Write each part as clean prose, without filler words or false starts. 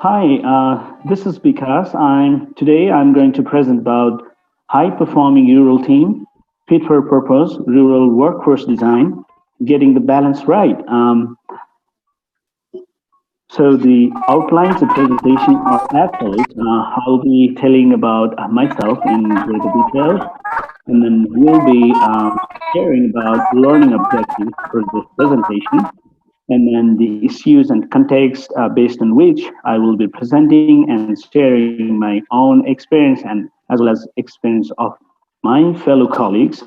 Hi, this is Bikash. I'm going to present about high performing rural team, fit for purpose, rural workforce design, getting the balance right. So the outlines of presentation are as follows. I'll be telling about myself in greater details, and then we'll be sharing about learning objectives for this presentation, and then the issues and context based on which I will be presenting and sharing my own experience and as well as experience of my fellow colleagues,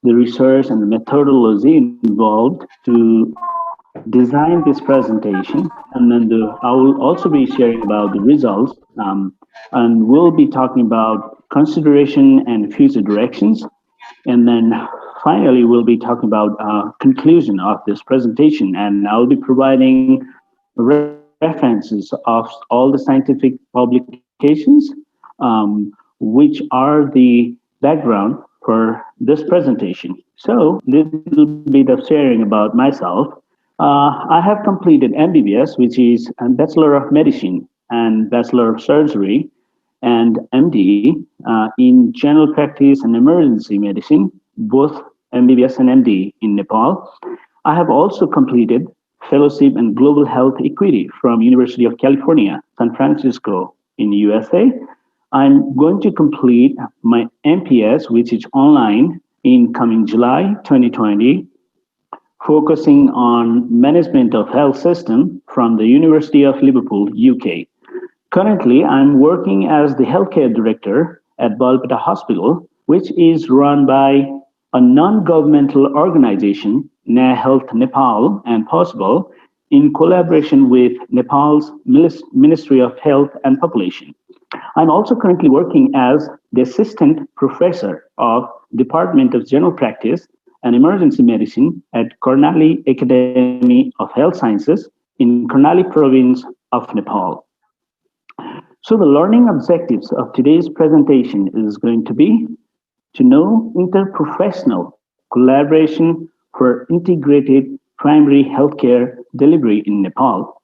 the research and the methodology involved to design this presentation. And then I will also be sharing about the results, and we'll be talking about consideration and future directions. And then finally, we'll be talking about conclusion of this presentation, and I'll be providing references of all the scientific publications, which are the background for this presentation. So, little bit of sharing about myself. I have completed MBBS, which is a Bachelor of Medicine and Bachelor of Surgery, and MD in General Practice and Emergency Medicine, both MBBS and MD in Nepal. I have also completed Fellowship in Global Health Equity from University of California, San Francisco in USA. I'm going to complete my MPS, which is online in coming July 2020, focusing on management of health system from the University of Liverpool, UK. Currently, I'm working as the healthcare director at Balpata Hospital, which is run by a non-governmental organization, Na Health Nepal and Possible, in collaboration with Nepal's Ministry of Health and Population. I'm also currently working as the assistant professor of Department of General Practice and Emergency Medicine at Karnali Academy of Health Sciences in Karnali province of Nepal. So the learning objectives of today's presentation is going to be to know interprofessional collaboration for integrated primary healthcare delivery in Nepal,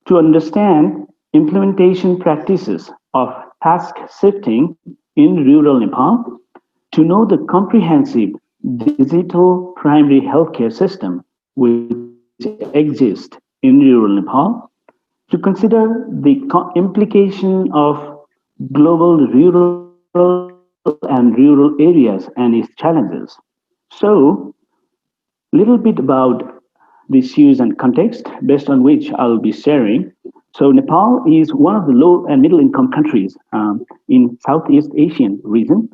to understand implementation practices of task shifting in rural Nepal, to know the comprehensive digital primary healthcare system which exists in rural Nepal, to consider the implication of global rural and rural areas and its challenges. So, little bit about the issues and context based on which I'll be sharing. So, Nepal is one of the low and middle income countries in Southeast Asian region.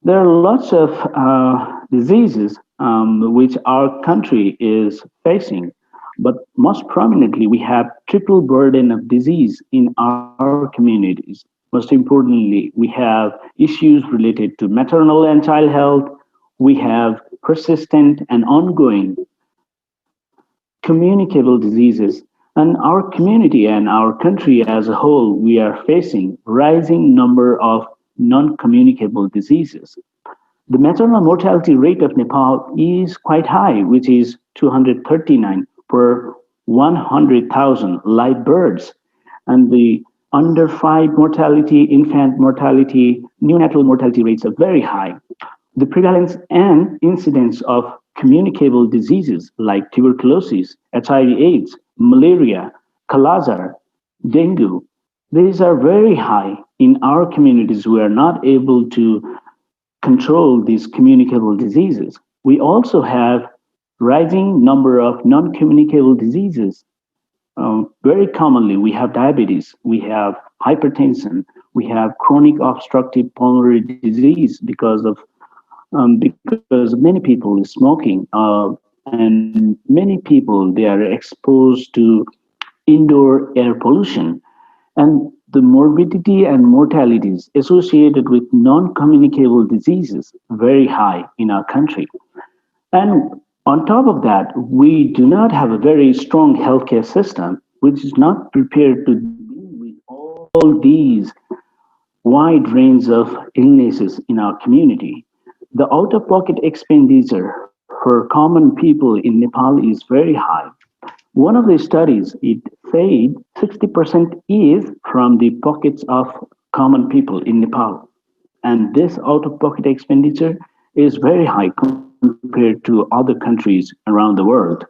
There are lots of diseases which our country is facing, but most prominently, we have triple burden of disease in our communities. Most importantly, we have issues related to maternal and child health. We have persistent and ongoing communicable diseases. And our community and our country as a whole, we are facing rising number of non-communicable diseases. The maternal mortality rate of Nepal is quite high, which is 239 per 100,000 live births. And the under 5 mortality, infant mortality, neonatal mortality rates are very high. The prevalence and incidence of communicable diseases like tuberculosis, HIV/AIDS, malaria, kalazar, dengue, these are very high in our communities. We are not able to control these communicable diseases. We also have rising number of non-communicable diseases. Very commonly, we have diabetes, we have hypertension, we have chronic obstructive pulmonary disease because many people is smoking, and many people they are exposed to indoor air pollution, and the morbidity and mortalities associated with non-communicable diseases very high in our country. And on top of that, we do not have a very strong healthcare system, which is not prepared to deal with all these wide range of illnesses in our community. The out-of-pocket expenditure for common people in Nepal is very high. One of the studies, it said 60% is from the pockets of common people in Nepal. And this out of pocket expenditure is very high compared to other countries around the world.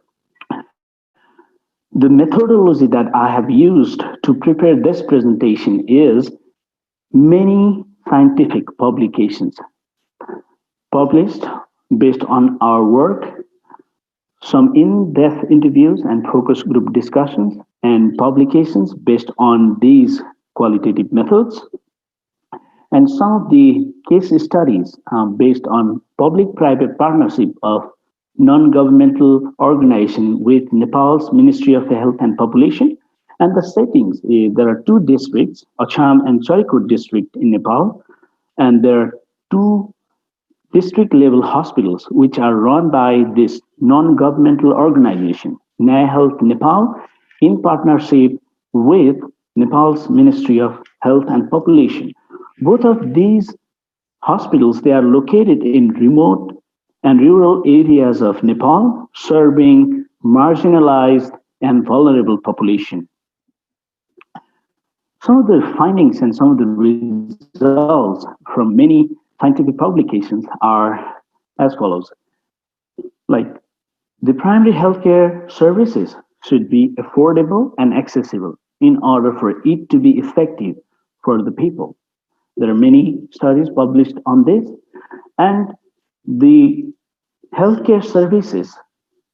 The methodology that I have used to prepare this presentation is many scientific publications published based on our work, some in depth interviews and focus group discussions, and publications based on these qualitative methods, and some of the case studies based on public-private partnership of non-governmental organization with Nepal's Ministry of Health and Population. And the settings, there are two districts, Acham and Charikot district in Nepal, and there are two district level hospitals which are run by this non-governmental organization, Nyaya Health Nepal, in partnership with Nepal's Ministry of Health and Population. Both of these hospitals, they are located in remote and rural areas of Nepal, serving marginalized and vulnerable population. Some of the findings and some of the results from many scientific publications are as follows. Like, the primary healthcare services should be affordable and accessible in order for it to be effective for the people. There are many studies published on this, and the healthcare services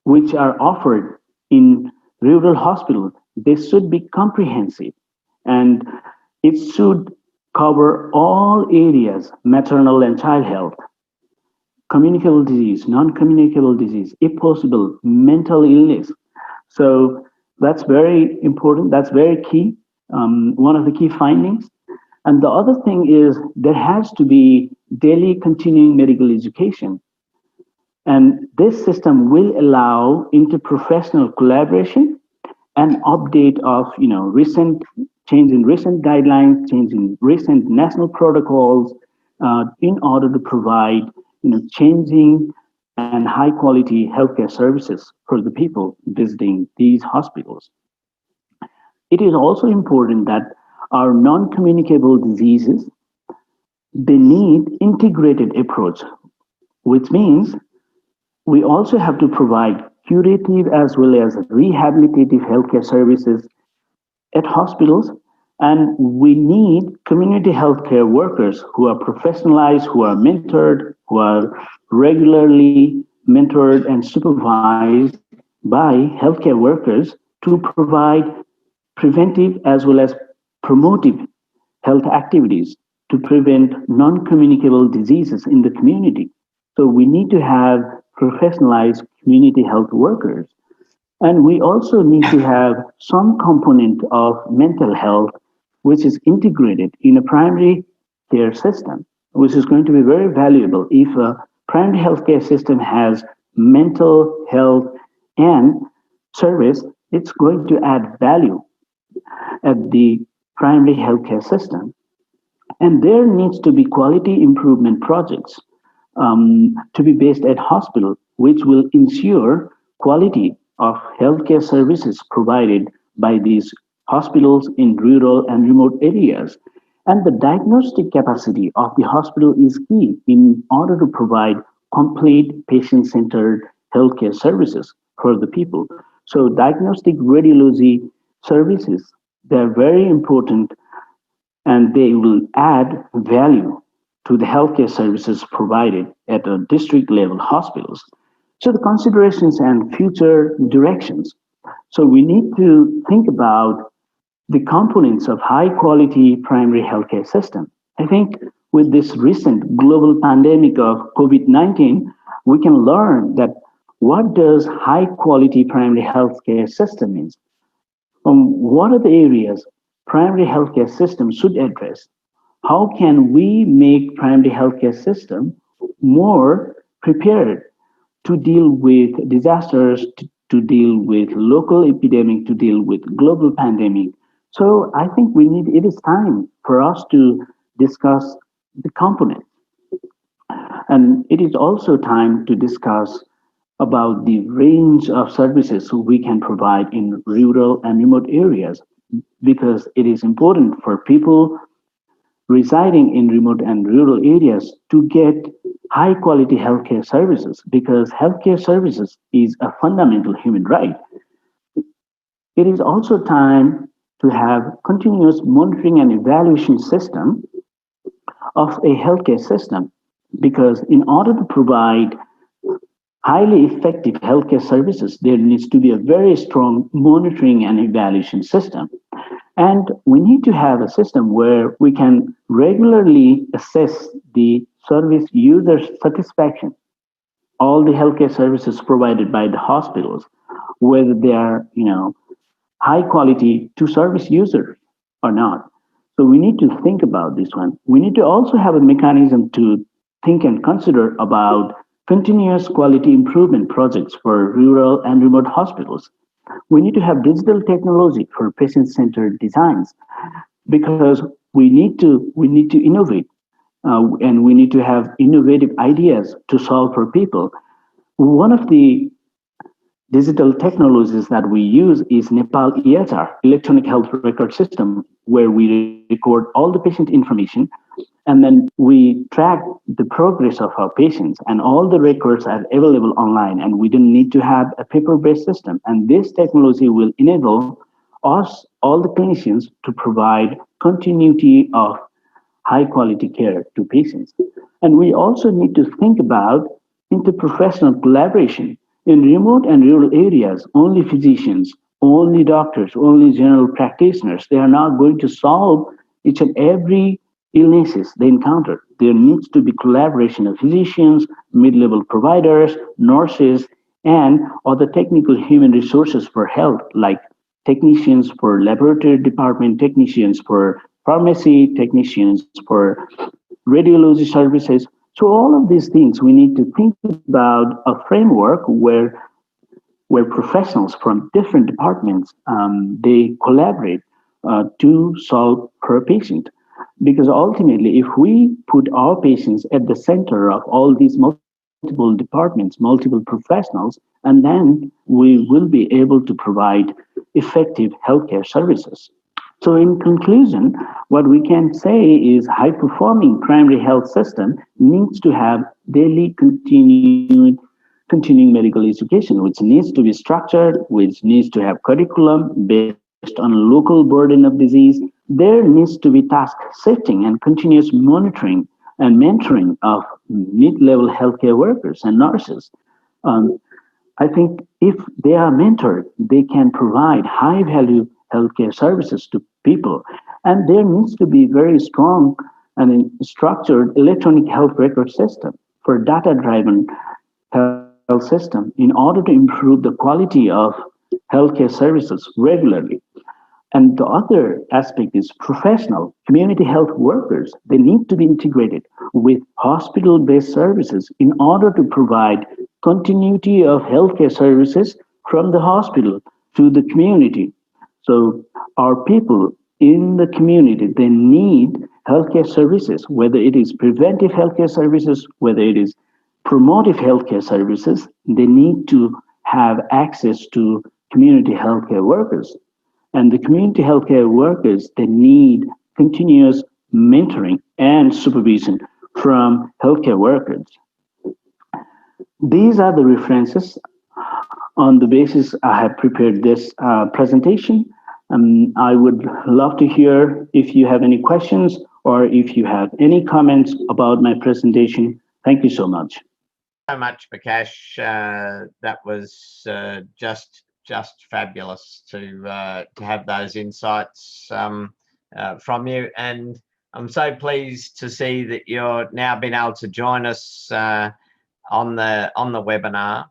which are offered in rural hospitals, they should be comprehensive, and it should cover all areas, maternal and child health, communicable disease, non-communicable disease, if possible, mental illness. So that's very important. That's very key. One of the key findings. And the other thing is there has to be daily continuing medical education. And this system will allow interprofessional collaboration and update of recent change in recent guidelines, change in recent national protocols, in order to provide changing and high quality healthcare services for the people visiting these hospitals. It is also important that our non-communicable diseases, they need integrated approach, which means we also have to provide curative as well as rehabilitative healthcare services at hospitals, and we need community healthcare workers who are professionalized, who are mentored, who are regularly mentored and supervised by healthcare workers to provide preventive as well as promotive health activities to prevent non-communicable diseases in the community. So we need to have professionalized community health workers. And we also need to have some component of mental health, which is integrated in a primary care system, which is going to be very valuable if a primary healthcare system has mental health and service. It's going to add value at the primary healthcare system. And there needs to be quality improvement projects to be based at hospital, which will ensure quality of healthcare services provided by these hospitals in rural and remote areas. And the diagnostic capacity of the hospital is key in order to provide complete patient-centered healthcare services for the people. So diagnostic radiology services, they're very important, and they will add value to the healthcare services provided at a district level hospitals. So the considerations and future directions. So we need to think about the components of high quality primary healthcare system. I think with this recent global pandemic of COVID-19, we can learn that what does high quality primary healthcare system means? What are the areas primary healthcare system should address? How can we make primary healthcare system more prepared to deal with disasters, to deal with local epidemic, to deal with global pandemic? So I think it is time for us to discuss the components. And it is also time to discuss about the range of services we can provide in rural and remote areas because it is important for people residing in remote and rural areas to get high quality healthcare services because healthcare services is a fundamental human right. It is also time to have continuous monitoring and evaluation system of a healthcare system because in order to provide highly effective healthcare services, there needs to be a very strong monitoring and evaluation system. And we need to have a system where we can regularly assess the service user satisfaction, all the healthcare services provided by the hospitals, whether they are, high quality to service users or not. So we need to think about this one. We need to also have a mechanism to think and consider about continuous quality improvement projects for rural and remote hospitals. We need to have digital technology for patient-centered designs because we need to innovate and we need to have innovative ideas to solve for people. One of the digital technologies that we use is Nepal EHR, Electronic Health Record System, where we record all the patient information and then we track the progress of our patients and all the records are available online and we don't need to have a paper-based system. And this technology will enable us, all the clinicians, to provide continuity of high quality care to patients. And we also need to think about interprofessional collaboration. In remote and rural areas, only physicians, only doctors, only general practitioners, they are not going to solve each and every illnesses they encounter. There needs to be collaboration of physicians, mid-level providers, nurses, and other technical human resources for health, like technicians for laboratory department, technicians for pharmacy, technicians for radiology services. So all of these things we need to think about a framework where professionals from different departments they collaborate to solve per patient. Because ultimately, if we put our patients at the center of all these multiple departments, multiple professionals, and then we will be able to provide effective healthcare services. So, in conclusion, what we can say is high performing primary health system needs to have daily continuing medical education, which needs to be structured, which needs to have curriculum based on local burden of disease. There needs to be task setting and continuous monitoring and mentoring of mid-level healthcare workers and nurses. Um, I think if they are mentored, they can provide high value healthcare services to people. And there needs to be very strong and structured electronic health record system for data driven health system in order to improve the quality of healthcare services regularly. And the other aspect is professional community health workers. They need to be integrated with hospital based services in order to provide continuity of healthcare services from the hospital to the community. So, our people in the community, they need healthcare services, whether it is preventive healthcare services, whether it is promotive healthcare services, they need to have access to community healthcare workers. And the community healthcare workers, they need continuous mentoring and supervision from healthcare workers. These are the references on the basis I have prepared this presentation. I would love to hear if you have any questions or if you have any comments about my presentation. Thank you so much. So much, Bikash. That was just fabulous to have those insights from you, and I'm so pleased to see that you're now been able to join us on the webinar.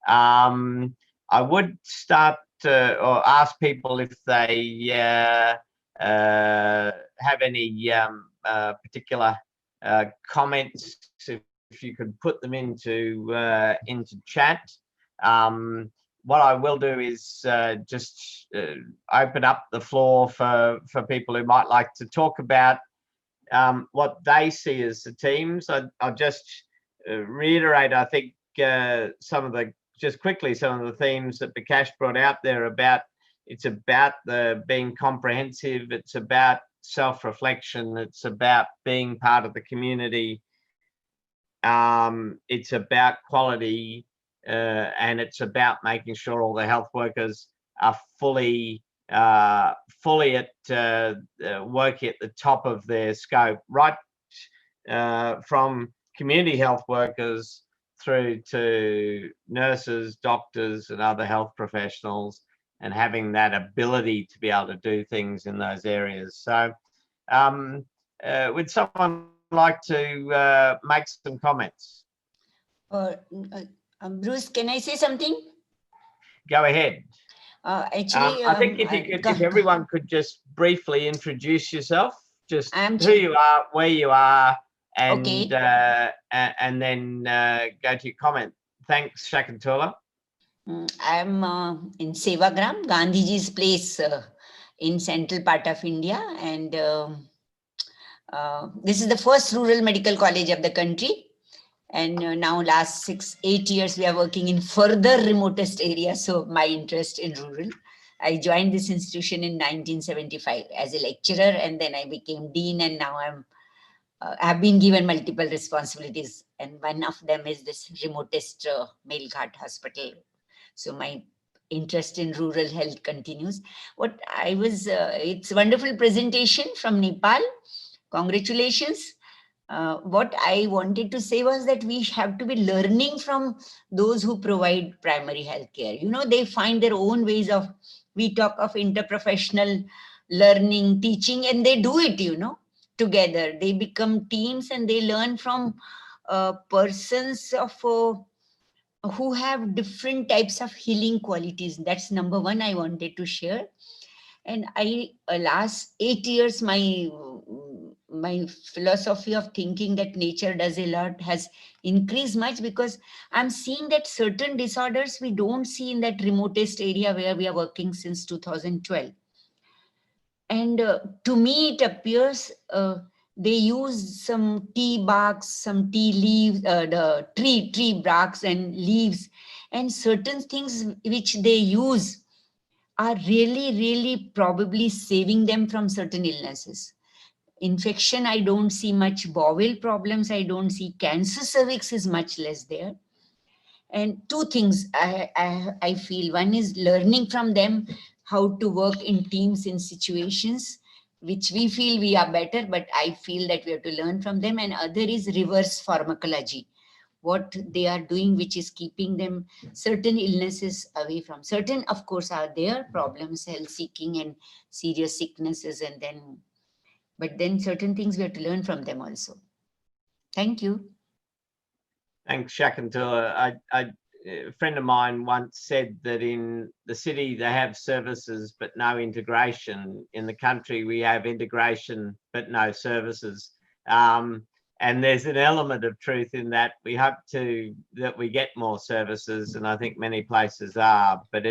I would start or ask people if they have any particular comments. If you could put them into chat. What I will do is just open up the floor for people who might like to talk about what they see as the teams. I'll just reiterate, I think, some of the just quickly some of the themes that Bikash brought out there about. It's about the being comprehensive. It's about self-reflection. It's about being part of the community. It's about quality, and it's about making sure all the health workers are fully at working at the top of their scope, right from community health workers through to nurses, doctors, and other health professionals, and having that ability to be able to do things in those areas. So would someone like to make some comments? Bruce, can I say something? Go ahead. Actually, I think if everyone could just briefly introduce yourself, just who you are, where you are, and okay. And then go to your comment. Thanks, Shakuntala. I'm in Sevagram, Gandhiji's place in central part of India, and this is the first rural medical college of the country. And now last 6-8 years, we are working in further remotest areas. So my interest in rural. I joined this institution in 1975 as a lecturer, and then I became dean, and now I've been given multiple responsibilities. And one of them is this remotest Melghat hospital. So my interest in rural health continues. It's a wonderful presentation from Nepal. Congratulations. What I wanted to say was that we have to be learning from those who provide primary health care. You know, they find their own ways of, we talk of interprofessional learning, teaching, and they do it, you know, together. They become teams and they learn from persons of who have different types of healing qualities. That's number one I wanted to share. And last 8 years, my philosophy of thinking that nature does a lot has increased much, because I'm seeing that certain disorders we don't see in that remotest area where we are working since 2012. And to me, it appears they use some tea barks, some tea leaves, the tree barks and leaves, and certain things which they use are really probably saving them from certain illnesses. Infection, I don't see much. Bowel problems, I don't see. Cancer cervix is much less there. And two things I feel. One is learning from them how to work in teams in situations which we feel we are better, but I feel that we have to learn from them. And other is reverse pharmacology. What they are doing, which is keeping them certain illnesses away from. Certain, of course, are there problems, health seeking and serious sicknesses, but then certain things we have to learn from them also. Thank you. Thanks, Shakuntala. A friend of mine once said that in the city they have services but no integration. In the country we have integration but no services. And there's an element of truth in that. We hope that we get more services, and I think many places are. But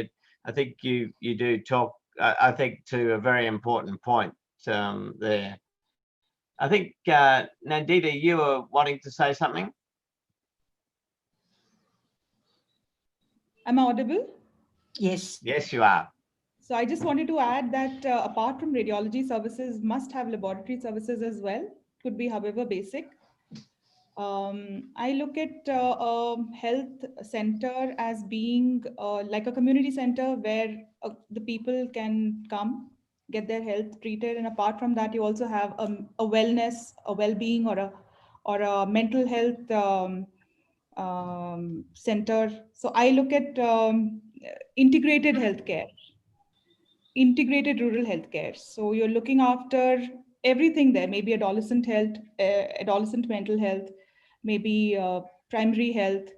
I think you do talk, I think, to a very important point there. I think Nandita, you were wanting to say something. Am I audible? Yes. Yes, you are. So I just wanted to add that apart from radiology services, must have laboratory services as well. Could be, however, basic. I look at a health center as being like a community center where the people can come, get their health treated. And apart from that, you also have a wellness, a well-being, or a mental health center. So I look at integrated healthcare, integrated rural healthcare. So you're looking after everything there, maybe adolescent health, adolescent mental health, maybe primary health.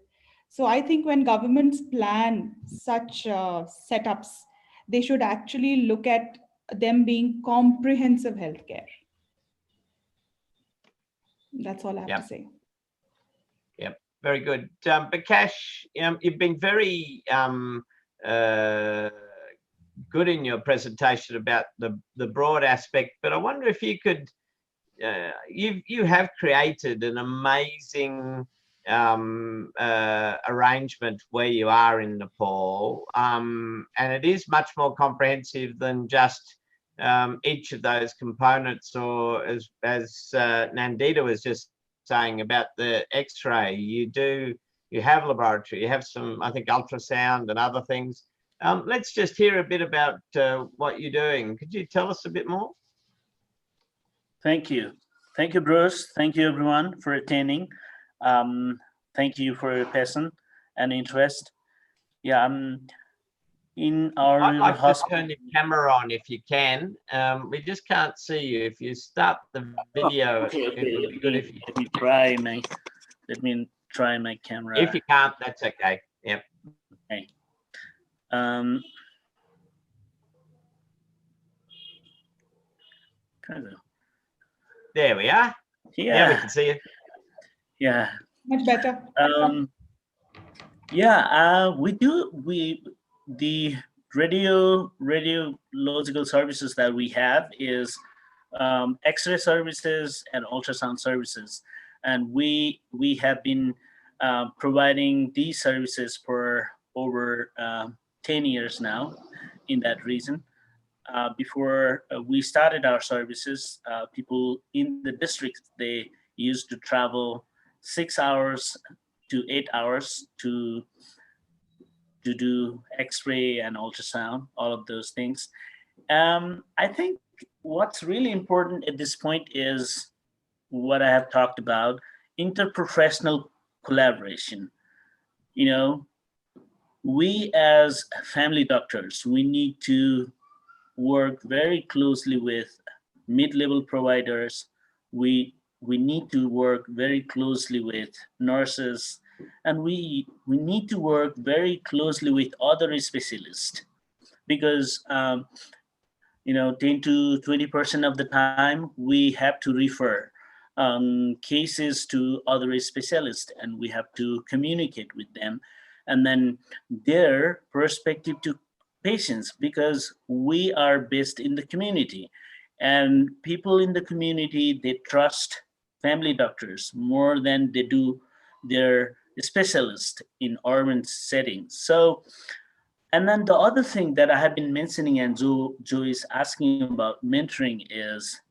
So I think when governments plan such setups, they should actually look at them being comprehensive healthcare. That's all I have to say. Yep, very good. Bikash, you've been very good in your presentation about the broad aspect, but I wonder if you could, you have created an amazing arrangement where you are in Nepal, and it is much more comprehensive than just each of those components, or as Nandita was just saying about the X-ray. You have laboratory, you have some, I think, ultrasound and other things. Let's just hear a bit about what you're doing. Could you tell us a bit more? Thank you, Bruce. Thank you, everyone, for attending. Thank you for your passion and interest. Yeah, in our I'd like to hospital. turn your camera on if you can. We just can't see you. If you start the video, Okay. it would be good if you. Let me try my camera. If you can't, that's okay. Yep. Okay. There we are. Yeah, we can see you. Yeah. Much better. The radiological services that we have is X-ray services and ultrasound services, and we have been providing these services for over 10 years now in that region. Before we started our services, people in the district, they used to travel 6 hours to 8 hours to do X-ray and ultrasound, all of those things. I think what's really important at this point is what I have talked about: interprofessional collaboration. You know, we as family doctors, we need to work very closely with mid-level providers. We need to work very closely with nurses, and we need to work very closely with other specialists, because 10 to 20% of the time we have to refer cases to other specialists, and we have to communicate with them, and then their perspective to patients, because we are based in the community, and people in the community, they trust family doctors more than they do their specialists in urban settings. So, and then the other thing that I have been mentioning, and Joe is asking about mentoring, is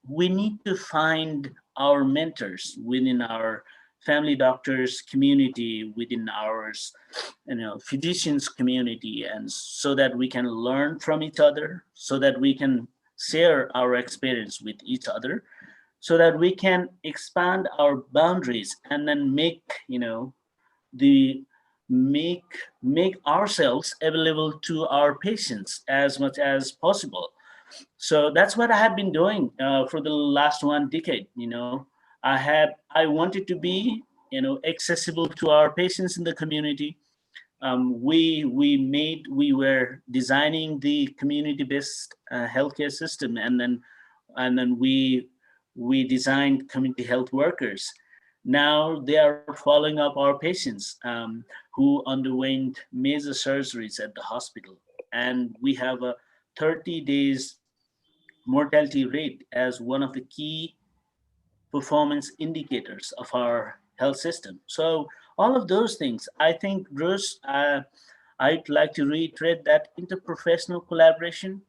we need to find our mentors within our family doctors community, within our physicians community, and so that we can learn from each other, so that we can share our experience with each other, so that we can expand our boundaries, and then make ourselves available to our patients as much as possible. So that's what I have been doing for the last 1 decade. I wanted to be accessible to our patients in the community. We were designing the community-based healthcare system, and then we designed community health workers. Now they are following up our patients who underwent major surgeries at the hospital, and we have a 30 days mortality rate as one of the key performance indicators of our health system. So all of those things, I think, Bruce, I'd like to reiterate that interprofessional collaboration,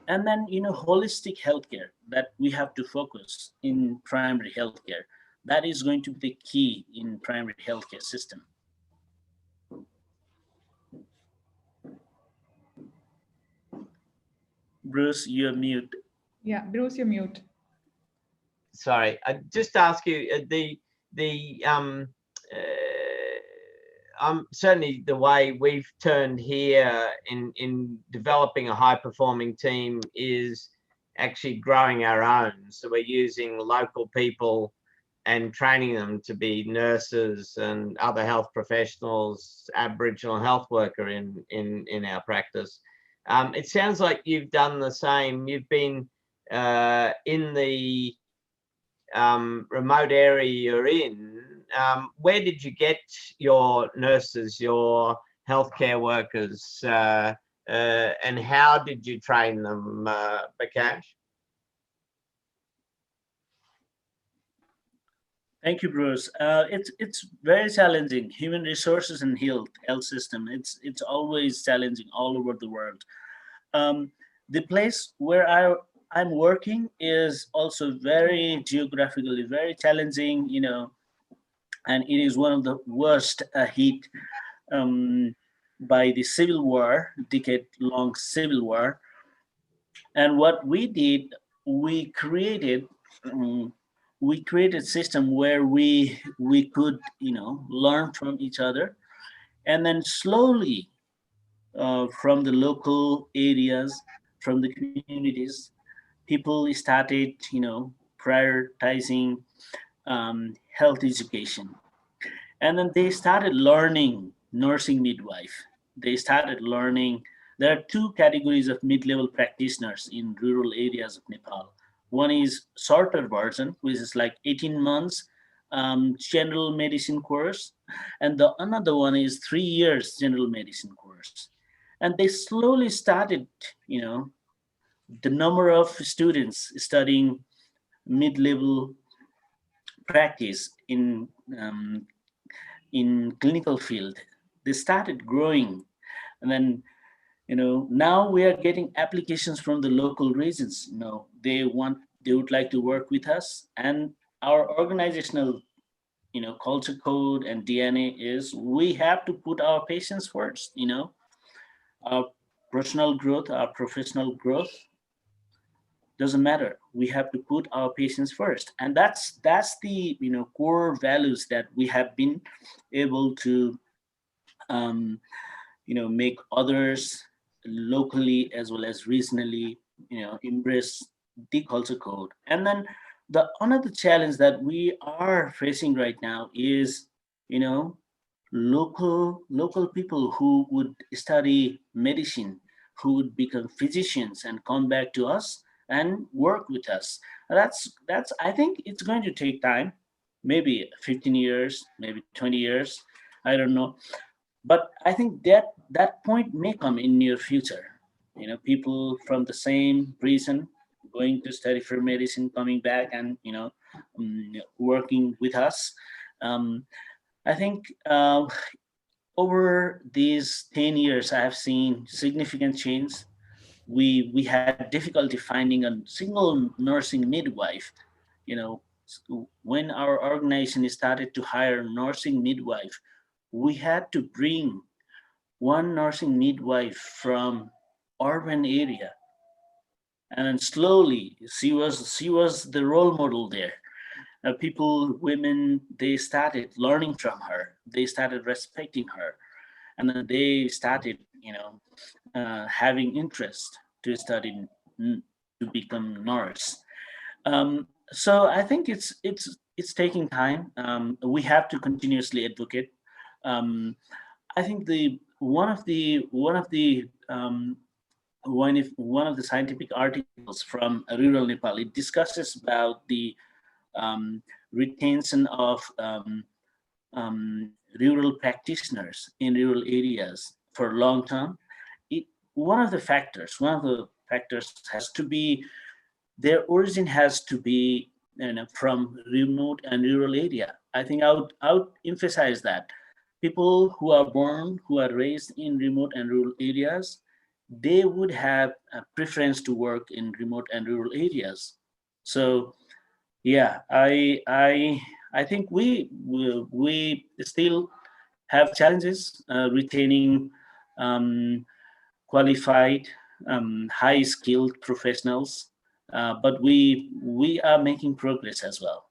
and then, holistic healthcare, that we have to focus in primary healthcare. That is going to be the key in primary healthcare system. Bruce, you're mute. Yeah, Bruce, you're mute. Sorry, I just ask you certainly the way we've turned here in developing a high performing team is actually growing our own. So we're using local people and training them to be nurses and other health professionals, Aboriginal health worker in our practice. It sounds like you've done the same. You've been in the remote area you're in. Where did you get your nurses, your healthcare workers, and how did you train them, Bikash? Thank you, Bruce. It's very challenging. Human resources and health system. It's always challenging all over the world. Um, the place where I'm working is also very geographically very challenging. And it is one of the worst hit um, by the civil war, decade-long civil war. And what we did, we created um, we created system where we could learn from each other, and then slowly from the local areas, from the communities, people started prioritizing health education, and then they started learning nursing midwife. They started learning. There are two categories of mid-level practitioners in rural areas of Nepal. One is shorter version, which is like 18 months general medicine course, and the another one is 3 years general medicine course. And they slowly started, you know, the number of students studying mid-level practice um, in clinical field, they started growing. And then now we are getting applications from the local regions. They would like to work with us, and our organizational culture code and DNA is we have to put our patients first. Our personal growth, our professional growth doesn't matter. We have to put our patients first, and that's the core values that we have been able to um, make others locally as well as regionally embrace the culture code. And then the another challenge that we are facing right now is you know local people who would study medicine, who would become physicians and come back to us and work with us. That's I think it's going to take time, maybe 15 years, maybe 20 years, I don't know. But I think that point may come in near future. People from the same region going to study for medicine, coming back and working with us. um, I think over these 10 years I have seen significant change. We had difficulty finding a single nursing midwife. When our organization started to hire nursing midwife, we had to bring one nursing midwife from urban area, and then slowly she was the role model there. People, women, they started learning from her, they started respecting her, and then they started having interest to study, to become nurse. So I think it's taking time. We have to continuously advocate. um, I think the one of the one of the scientific articles from rural Nepal, it discusses about the um, retention of rural practitioners in rural areas for long term. It one of the factors has to be their origin has to be from remote and rural area. I think I would emphasize that people who are born, who are raised in remote and rural areas, they would have a preference to work in remote and rural areas. So yeah, I think we still have challenges retaining um, qualified, high skilled professionals, but we are making progress as well.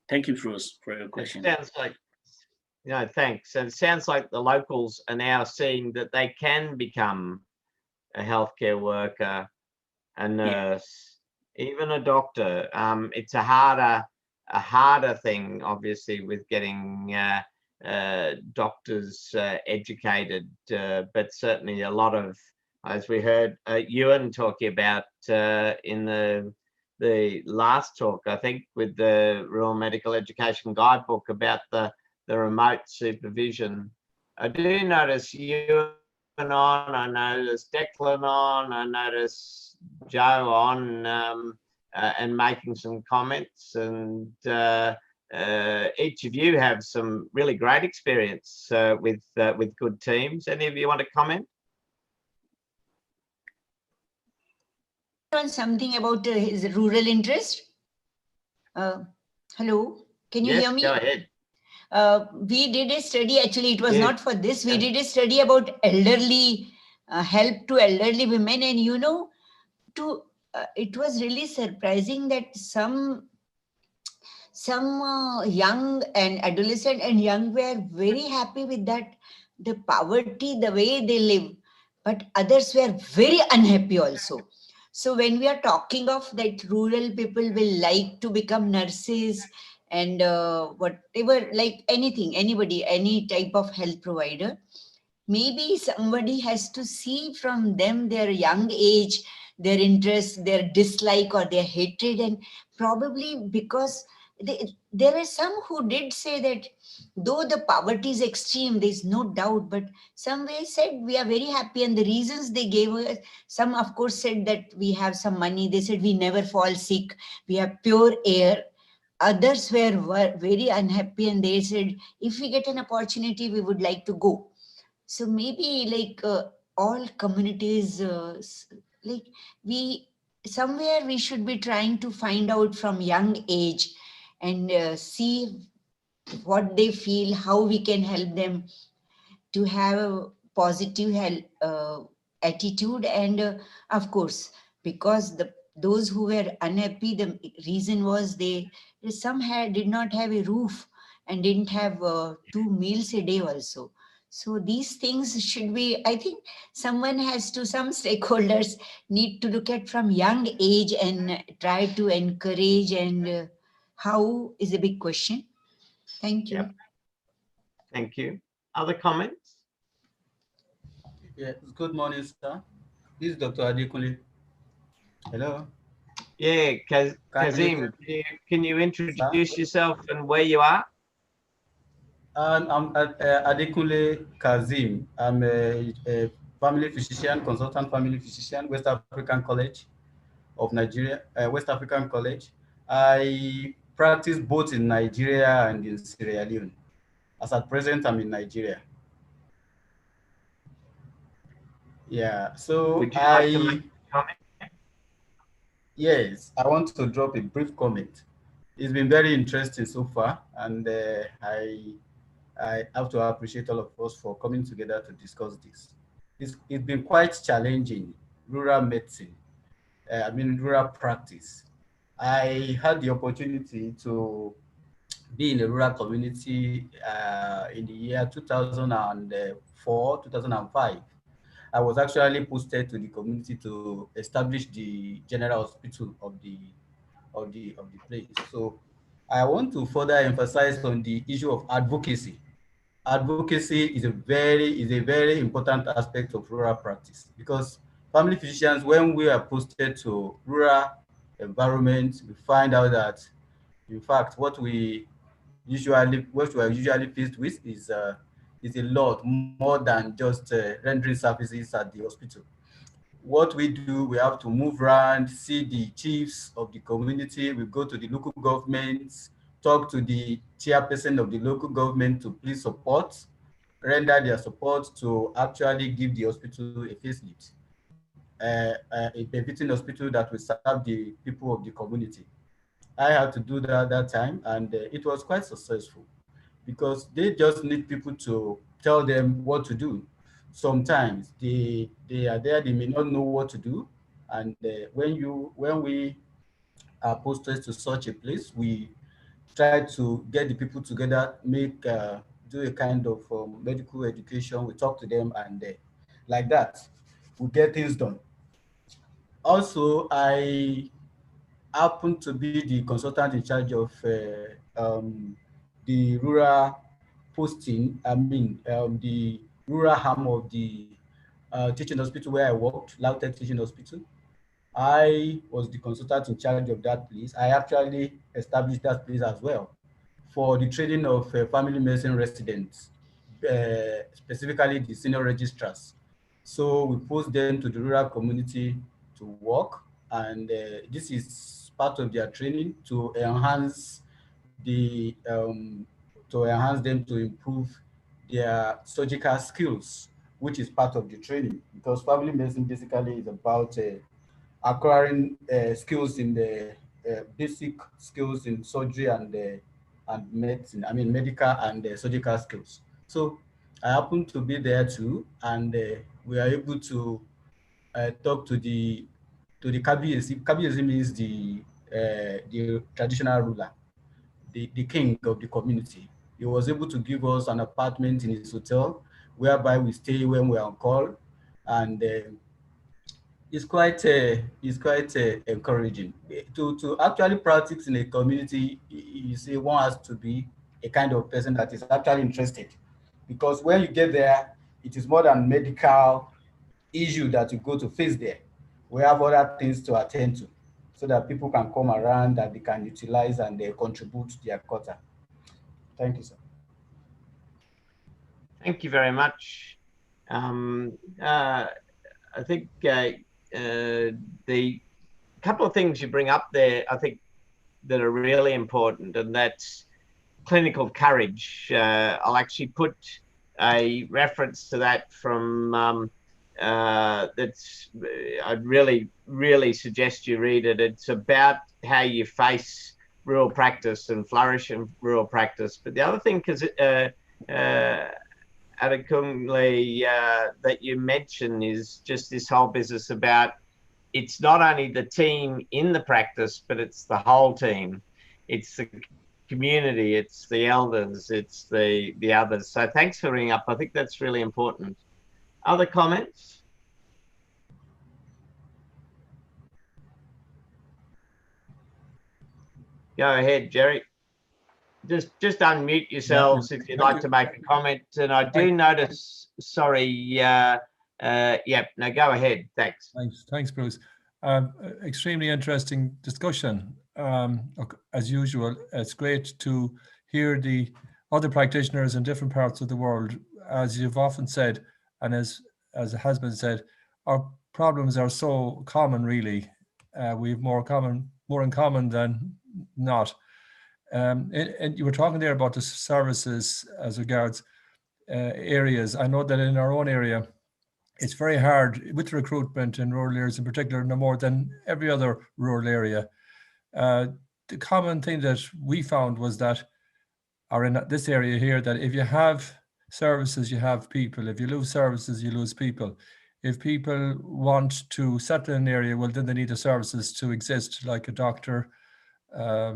Thank you, Bruce, for your It question. sounds like, thanks. And it sounds like the locals are now seeing that they can become a healthcare worker, a Yeah, nurse, even a doctor. It's a harder thing, obviously, with getting doctors educated, but certainly a lot of, as we heard Ewan talking about in the last talk, I think, with the Rural Medical Education Guidebook about the remote supervision. I do notice Ewan on, I notice Declan on, I notice Joe on, and making some comments. And each of you have some really great experience with good teams. Any of you want to comment on something about his rural interest? Hello, can you yes, hear me? go ahead. We did a study, actually, it was Yeah. not for this. We did a study about elderly help to elderly women, and it was really surprising that some young and adolescent and young were very happy with that, the poverty, the way they live, but others were very unhappy also. So when we are talking of that rural people will like to become nurses and whatever, like anything, anybody, any type of health provider, maybe somebody has to see from them their young age, their interest, their dislike or their hatred. And probably because there are some who did say that though the poverty is extreme, there is no doubt, but some way said we are very happy, and the reasons they gave us, some of course said that we have some money, they said we never fall sick, we have pure air. Others were very unhappy, and they said if we get an opportunity we would like to go. So maybe like all communities, like we somewhere we should be trying to find out from young age and see what they feel, how we can help them to have a positive health, attitude. And of course, because those who were unhappy, the reason was some did not have a roof and didn't have 2 meals a day also. So these things should be, I think someone has to, some stakeholders need to look at from young age and try to encourage. And how is a big question. Thank you. Yep. Thank you. Other comments? Yeah, good morning, sir. This is Dr. Adekunle. Hello. Yeah, Kazim, can you introduce yourself and where you are? I'm Adekunle Kazim. I'm a family physician, consultant family physician, West African College of Nigeria, West African College. I practice both in Nigeria and in Sierra Leone. As at present, I'm in Nigeria. Yeah, so Would you like to make a comment? Yes, I want to drop a brief comment. It's been very interesting so far, and I have to appreciate all of us for coming together to discuss this. It's been quite challenging, rural medicine, rural practice. I had the opportunity to be in a rural community in the year 2004, 2005. I was actually posted to the community to establish the general hospital of the place. So I want to further emphasize on the issue of advocacy. Advocacy is a very important aspect of rural practice, because family physicians, when we are posted to rural environments, we find out that in fact what we are usually faced with is a lot more than just rendering services at the hospital. What we do, we have to move around, see the chiefs of the community, we go to the local governments, talk to the chairperson of the local government to please render their support to actually give the hospital a facelift, a befitting hospital that will serve the people of the community. I had to do that time, and it was quite successful, because they just need people to tell them what to do. Sometimes they are there, they may not know what to do, and when we are posted to such a place, we try to get the people together, do a kind of medical education. We talk to them, and like that, we get things done. Also, I happen to be the consultant in charge of the rural posting, the rural arm of the teaching hospital where I worked, Lautech Teaching Hospital. I was the consultant in charge of that place. I actually established that place as well for the training of family medicine residents, specifically the senior registrars. So we post them to the rural community to work, and this is part of their training to enhance the to enhance them to improve their surgical skills, which is part of the training. Because family medicine basically is about acquiring skills in the basic skills in surgery and medicine. I mean medical and surgical skills. So I happen to be there too, and we are able to talk to the Kabiyesi. Kabiyesi means the traditional ruler, the king of the community. He was able to give us an apartment in his hotel, whereby we stay when we are on call, and it's quite encouraging to actually practice in a community. You see, one has to be a kind of person that is actually interested, because when you get there, it is more than medical issue that you go to face there. We have other things to attend to, so that people can come around, that they can utilize and they contribute to their quota. Thank you, sir. Thank you very much. I think the couple of things you bring up there, I think, that are really important, and that's clinical courage. I'll actually put a reference to that from that's I'd really suggest you read it. It's about how you face rural practice and flourish in rural practice. But the other thing, because Adekunle, that you mentioned, is just this whole business about it's not only the team in the practice, but it's the whole team. It's the community, it's the elders, it's the others. So thanks for bringing up. I think that's really important. Other comments? Go ahead, Jerry. Just unmute yourselves if you'd like to make a comment. And I do notice, sorry, yeah, no, go ahead. Thanks. Thanks, Bruce. Extremely interesting discussion. As usual, it's great to hear the other practitioners in different parts of the world. As you've often said, and as it has been said, our problems are so common, really. We have more in common than not. And you were talking there about the services as regards areas. I know that in our own area, it's very hard with recruitment in rural areas in particular, no more than every other rural area. The common thing that we found was that, or in this area here, that if you have services, you have people. If you lose services, you lose people. If people want to settle in an area, well, then they need the services to exist, like a doctor, a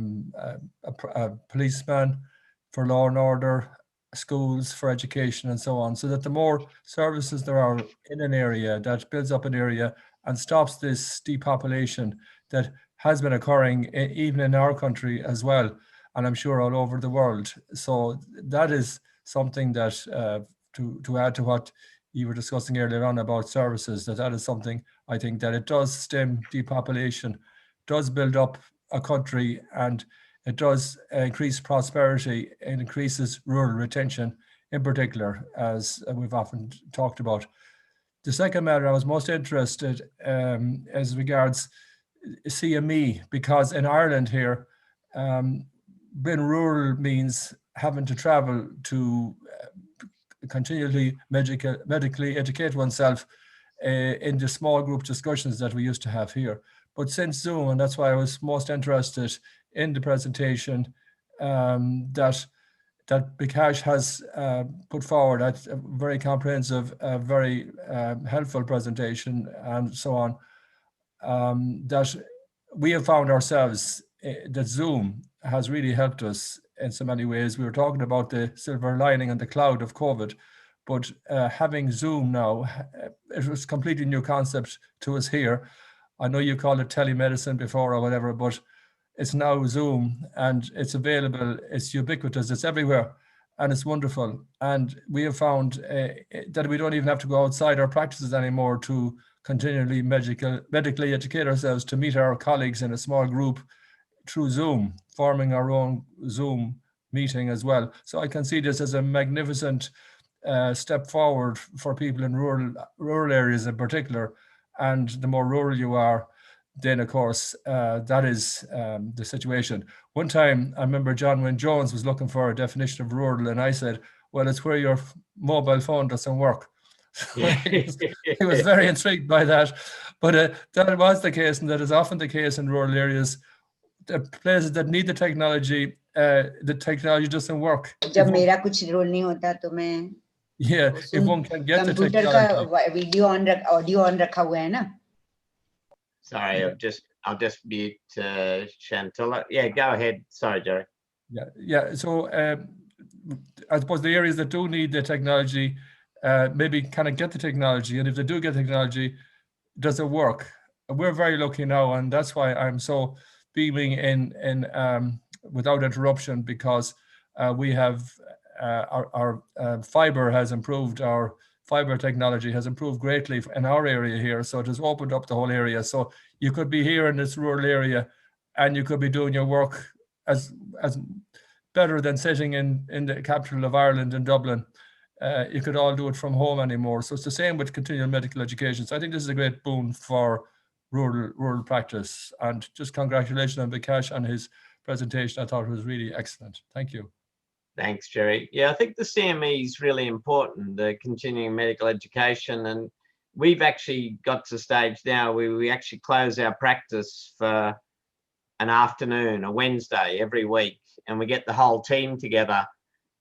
policeman for law and order, schools for education, and so on. So that the more services there are in an area, that builds up an area and stops this depopulation that has been occurring even in our country as well, and I'm sure all over the world. So that is something that to add to what you were discussing earlier on about services, that is something I think that it does stem depopulation, does build up a country, and it does increase prosperity and increases rural retention in particular, as we've often talked about. The second matter I was most interested as regards CME, because in Ireland here, being rural means having to travel to continually medically educate oneself in the small group discussions that we used to have here. But since Zoom, and that's why I was most interested in the presentation that Bikash has put forward, a very comprehensive, very helpful presentation and so on, that we have found ourselves that Zoom has really helped us in so many ways. We were talking about the silver lining and the cloud of COVID, but having Zoom now, it was a completely new concept to us here. I know you called it telemedicine before or whatever, but it's now Zoom, and it's available, it's ubiquitous, it's everywhere, and it's wonderful. And we have found that we don't even have to go outside our practices anymore to continually medically educate ourselves, to meet our colleagues in a small group through Zoom, forming our own Zoom meeting as well. So I can see this as a magnificent step forward for people in rural areas in particular. And the more rural you are, then of course that is the situation. One time I remember John Wynne Jones was looking for a definition of rural, and I said, well, it's where your mobile phone doesn't work. Yeah. he was very intrigued by that. But that was the case, and that is often the case in rural areas. The places that need the technology doesn't work. जब मेरा कुछ role नहीं होता तो मैं if one can get the computer का video on audio on रखा हुआ है ना. Sorry, I'll just mute Chantal. Yeah, go ahead. Sorry, Jerry. Yeah. So I suppose the areas that do need the technology maybe kind of get the technology, and if they do get technology, does it work? We're very lucky now, and that's why I'm so beaming in without interruption, because we have our fiber has improved. Our fiber technology has improved greatly in our area here, so it has opened up the whole area. So you could be here in this rural area, and you could be doing your work as better than sitting in the capital of Ireland, in Dublin. You could all do it from home anymore. So it's the same with continuing medical education. So I think this is a great boon for rural practice. And just congratulations on Bikash on his presentation. I thought it was really excellent. Thank you. Thanks, Jerry. Yeah, I think the CME is really important, the continuing medical education. And we've actually got to a stage now where we actually close our practice for an afternoon, a Wednesday every week, and we get the whole team together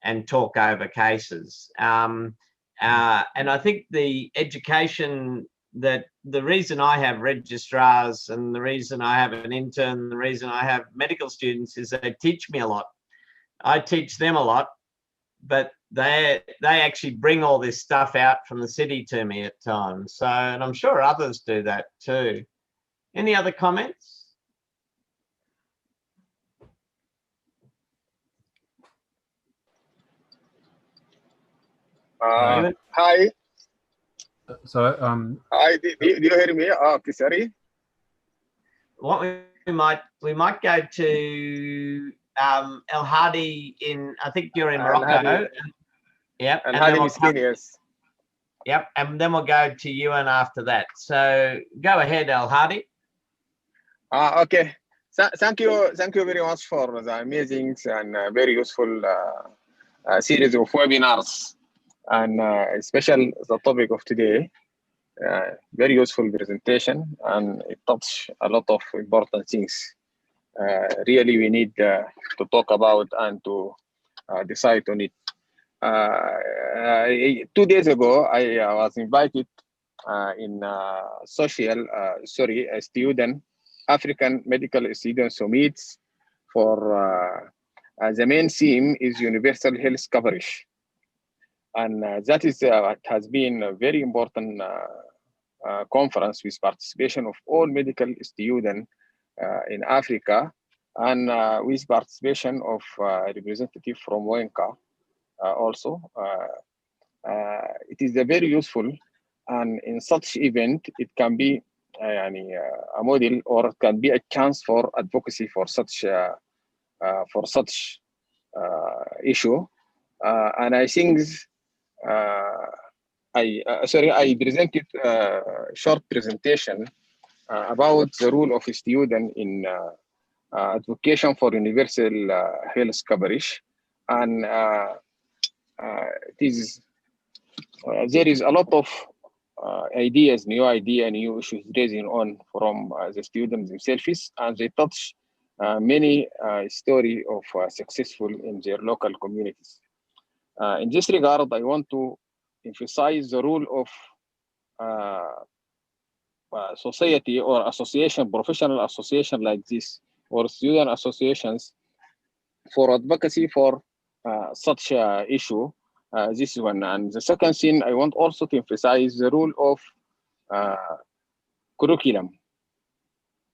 and talk over cases. And I think the education, that the reason I have registrars and the reason I have an intern, the reason I have medical students is they teach me a lot. I teach them a lot, but they actually bring all this stuff out from the city to me at times. So, and I'm sure others do that too. Any other comments? Hi. So, Hi. Do you hear me? Okay, sorry. What we might go to El Hadi in, I think you're in Morocco. Yep. And Hadi Miskin, yes. Yep. And then we'll go to you and after that. So go ahead, El Hadi. Okay. Thank you very much for the amazing and very useful series of webinars, and especially the topic of today. Very useful presentation, and it touched a lot of important things. Really, we need to talk about and to decide on it. 2 days ago, I was invited in African Medical Student Summits for the main theme is universal health coverage. And that is has been a very important conference with participation of all medical students in Africa, and with participation of representative from WENCA also. It is a very useful, and in such event, it can be a model, or it can be a chance for advocacy for such issue. And I think I presented a short presentation about the role of a student in advocacy for universal health coverage, and there is a lot of ideas, new issues raising on from the students themselves, and they touch many story of successful in their local communities. In this regard, I want to emphasize the role of society or association, professional association like this, or student associations for advocacy for such issue. This is one. And the second thing, I want also to emphasize the role of curriculum,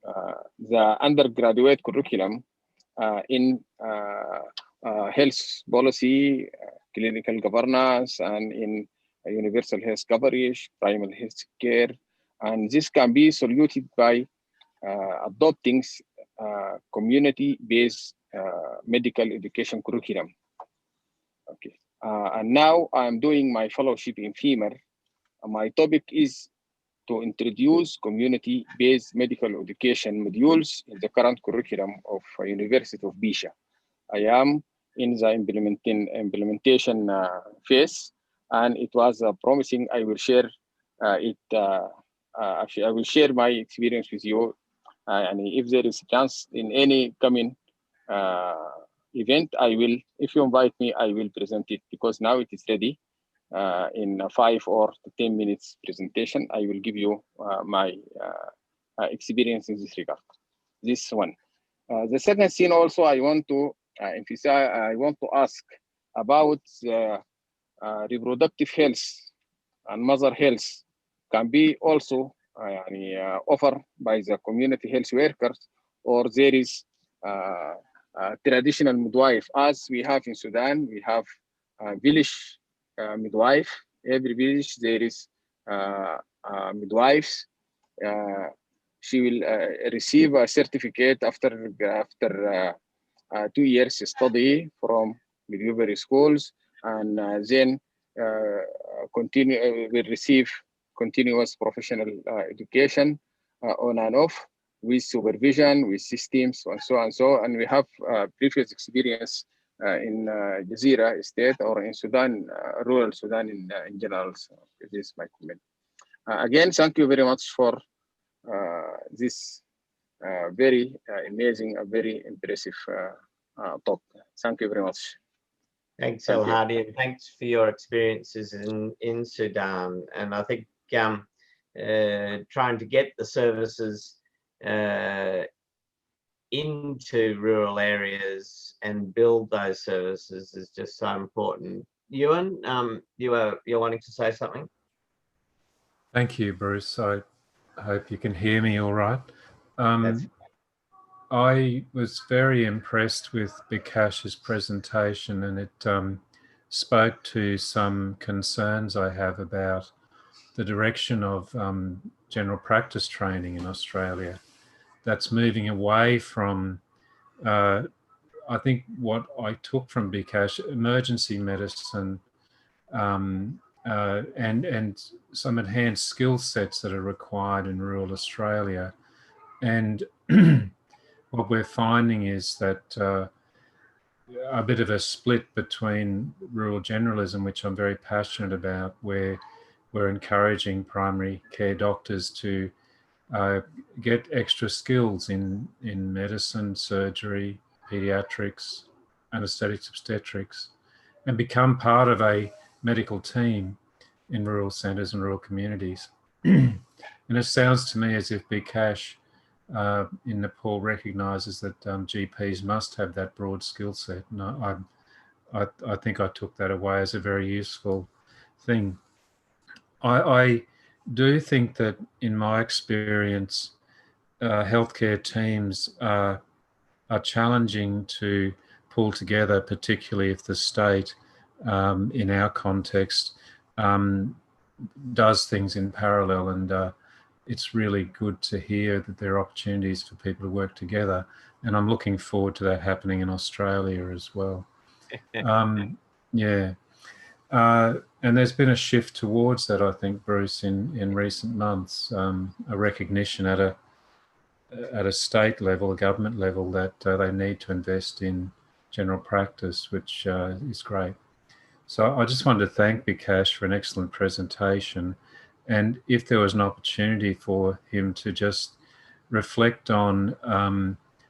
the undergraduate curriculum in health policy, clinical governance, and in universal health coverage, primary health care. And this can be soluted by adopting community-based medical education curriculum. Okay. And now I'm doing my fellowship in FEMER. My topic is to introduce community-based medical education modules in the current curriculum of University of Bisha. I am in the implementation phase, and it was promising. I will share actually, I will share my experience with you, and if there is a chance in any coming event, I will. If you invite me, I will present it, because now it is ready. In a 5 or 10 minutes presentation, I will give you my experience in this regard. This one. The second thing also I want to emphasize, I want to ask about reproductive health and mother health can be also offered by the community health workers, or there is traditional midwife, as we have in Sudan. We have village midwife. Every village there is midwives. She will receive a certificate after 2 years study from midwifery schools, and then will receive continuous professional education on and off, with supervision, with systems, and so on. And we have previous experience in Jazeera state, or in Sudan, rural Sudan in general. So this is my comment. Again, thank you very much for this very amazing, very impressive talk. Thank you very much. Thanks, El Hadi, and thanks for your experiences in Sudan. And I think trying to get the services into rural areas and build those services is just so important. Ewan, you're wanting to say something? Thank you, Bruce. I hope you can hear me all right. I was very impressed with Bikash's presentation, and it spoke to some concerns I have about the direction of general practice training in Australia. That's moving away from, I think what I took from Bikash, emergency medicine, and some enhanced skill sets that are required in rural Australia. And what we're finding is that a bit of a split between rural generalism, which I'm very passionate about, where we're encouraging primary care doctors to get extra skills in medicine, surgery, pediatrics, anesthetics, obstetrics, and become part of a medical team in rural centres and rural communities. And it sounds to me as if Bikash in Nepal recognises that GPs must have that broad skill set. And I think I took that away as a very useful thing. I do think that in my experience, healthcare teams are challenging to pull together, particularly if the state, in our context, does things in parallel. And it's really good to hear that there are opportunities for people to work together. And I'm looking forward to that happening in Australia as well. Yeah. And there's been a shift towards that, I think, Bruce, in recent months, a recognition at a state level, a government level, that they need to invest in general practice, which is great. So I just wanted to thank Bikash for an excellent presentation. And if there was an opportunity for him to just reflect on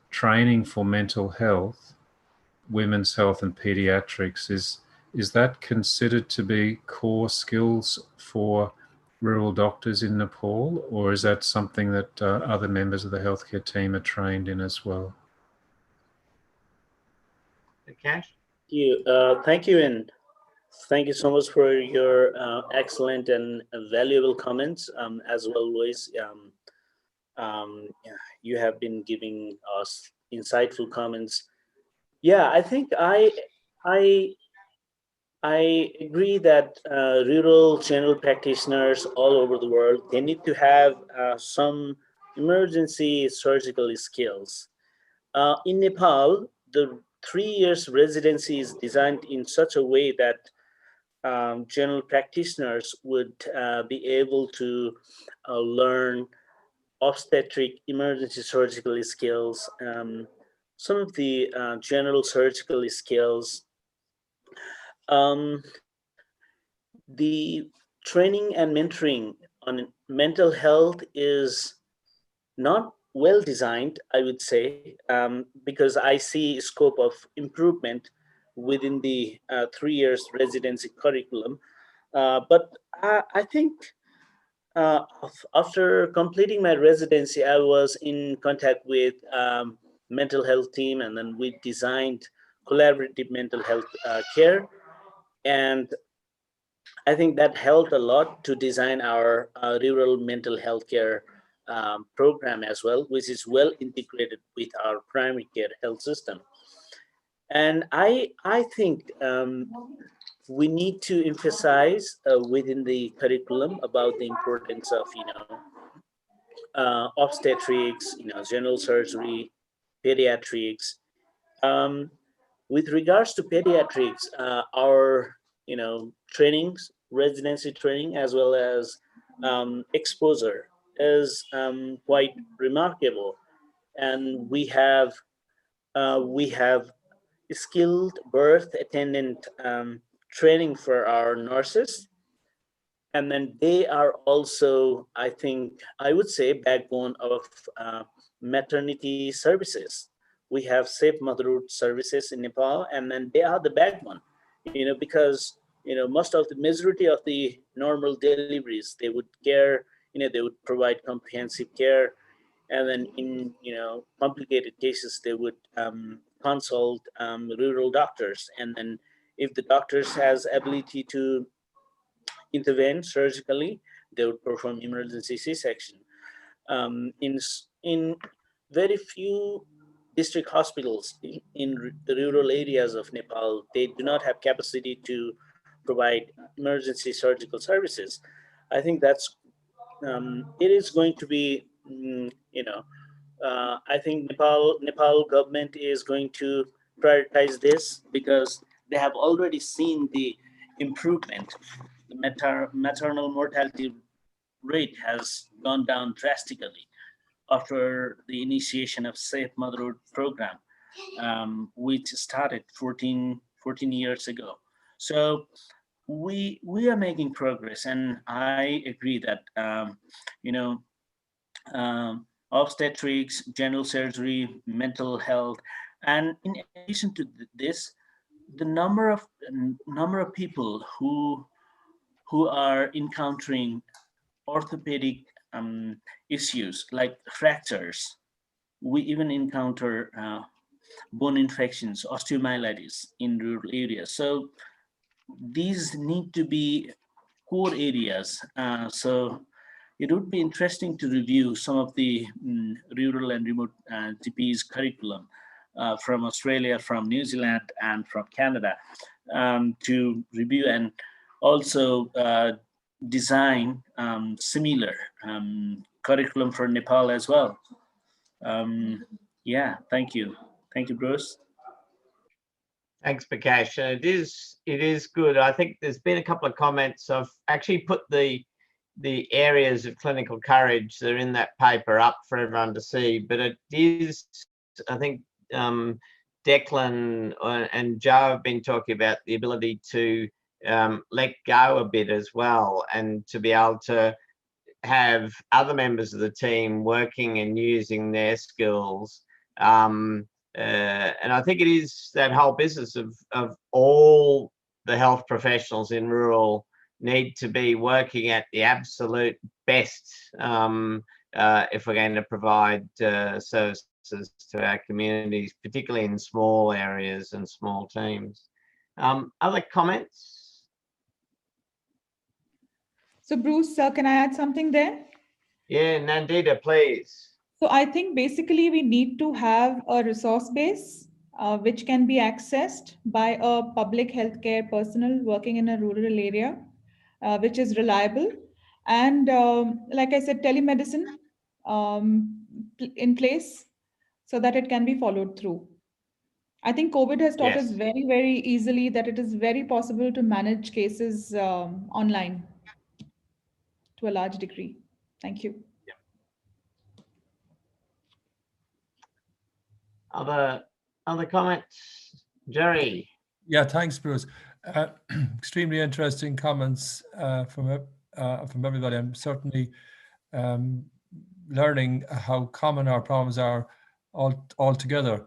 training for mental health, women's health and pediatrics, is that considered to be core skills for rural doctors in Nepal, or is that something that other members of the healthcare team are trained in as well? Bikash? Thank you, and thank you so much for your excellent and valuable comments. As always, you have been giving us insightful comments. Yeah, I think I agree that rural general practitioners all over the world, they need to have some emergency surgical skills. In Nepal, the 3 years residency is designed in such a way that general practitioners would be able to learn obstetric emergency surgical skills, some of the general surgical skills. Um, the training and mentoring on mental health is not well designed, I would say, because I see scope of improvement within the 3 years residency curriculum. But I think after completing my residency, I was in contact with mental health team, and then we designed collaborative mental health care. And I think that helped a lot to design our rural mental health care program as well, which is well integrated with our primary care health system. And I think we need to emphasize within the curriculum about the importance of obstetrics, general surgery, pediatrics. Um, with regards to pediatrics, our trainings, residency training, as well as exposure is quite remarkable, and we have skilled birth attendant training for our nurses, and then they are also, I think, I would say, backbone of uh, maternity services. We have safe motherhood services in Nepal, and then they are the backbone, because most of the majority of the normal deliveries, they would care, they would provide comprehensive care, and then in complicated cases, they would consult rural doctors, and then if the doctors has ability to intervene surgically, they would perform emergency C-section. In very few district hospitals in the rural areas of Nepal, they do not have capacity to provide emergency surgical services. I think that's it is going to be, I think Nepal government is going to prioritize this because they have already seen the improvement. The maternal mortality rate has gone down drastically after the initiation of Safe Motherhood program, which started 14 years ago. So we are making progress, and I agree that you know obstetrics, general surgery, mental health, and in addition to this, the number of people who are encountering orthopedic issues like fractures. We even encounter bone infections, osteomyelitis in rural areas. So these need to be core areas. So it would be interesting to review some of the rural and remote GPs curriculum from Australia, from New Zealand, and from Canada to review and also design similar curriculum for Nepal as well. Yeah, thank you. Thank you, Bruce. Thanks, Bikash. It is good. I think there's been a couple of comments. I've actually put the areas of clinical courage that are in that paper up for everyone to see. But it is, I think, Declan and Joe have been talking about the ability to let go a bit as well, and to be able to have other members of the team working and using their skills. And I think it is that whole business of all the health professionals in rural need to be working at the absolute best if we're going to provide services to our communities, particularly in small areas and small teams. Other comments? So Bruce, can I add something there? Yeah, Nandita, please. So I think basically we need to have a resource base which can be accessed by a public healthcare personnel working in a rural area, which is reliable. And like I said, telemedicine in place so that it can be followed through. I think COVID has taught us Yes. very, very easily that it is very possible to manage cases online to a large degree. Thank you. Other comments, Jerry? Yeah, thanks, Bruce. Extremely interesting comments from everybody. I'm certainly learning how common our problems are all together.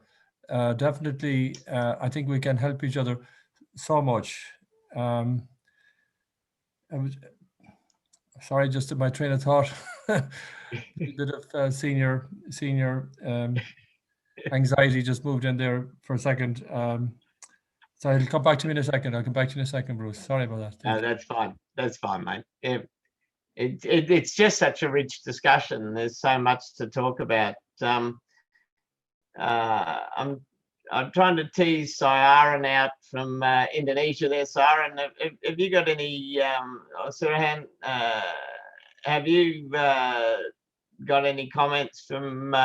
Definitely, I think we can help each other so much. I was, sorry, just my train of thought. A bit of senior anxiety just moved in there for a second. So it'll come back to me in a second. I'll come back to you in a second, Bruce. Sorry about that. No, that's fine. That's fine, mate. Yeah. It's just such a rich discussion. There's so much to talk about. I'm trying to tease Siren out from Indonesia there. Siren, have you got any, Sirhan, have you got any comments from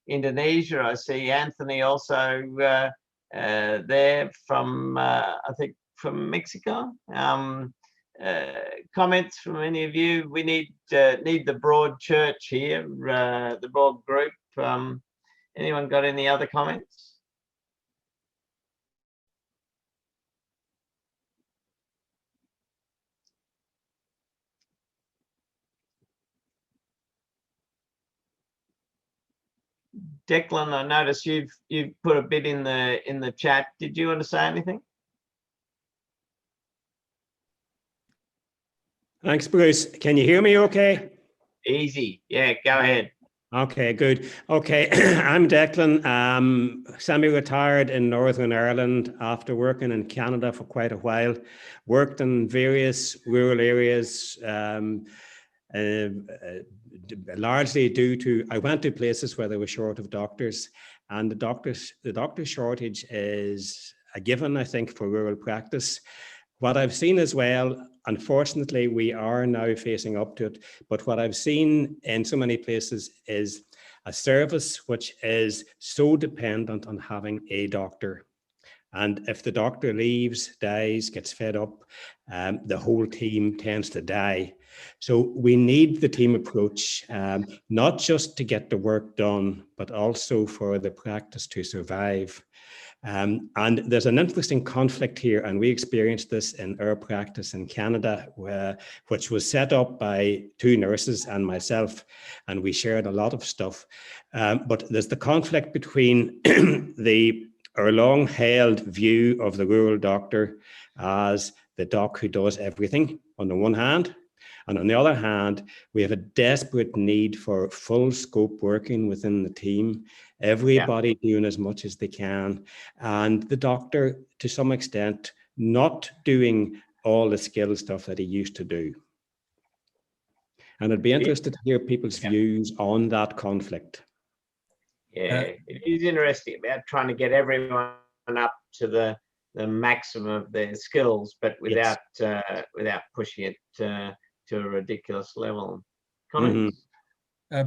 Indonesia? I see Anthony also there from, I think, from Mexico. Comments from any of you? We need the broad church here, the broad group. Anyone got any other comments? Declan, I noticed you've put a bit in the chat. Did you want to say anything? Thanks, Bruce. Can you hear me okay? Easy. Yeah, go ahead. Okay, good. Okay, I'm Declan. Semi-retired in Northern Ireland after working in Canada for quite a while. Worked in various rural areas, largely due to, I went to places where they were short of doctors, and the doctor shortage is a given, I think, for rural practice. What I've seen as well, unfortunately, we are now facing up to it, but what I've seen in so many places is a service which is so dependent on having a doctor. And if the doctor leaves, dies, gets fed up, the whole team tends to die. So we need the team approach, not just to get the work done, but also for the practice to survive. And there's an interesting conflict here, and we experienced this in our practice in Canada, which was set up by two nurses and myself, and we shared a lot of stuff. But there's the conflict between our long-held view of the rural doctor as the doc who does everything on the one hand, and on the other hand, we have a desperate need for full scope working within the team, everybody doing as much as they can, and the doctor, to some extent, not doing all the skill stuff that he used to do. And I'd be interested to hear people's views on that conflict. Yeah, it is interesting about trying to get everyone up to the maximum of their skills, but without pushing it to a ridiculous level. Comments?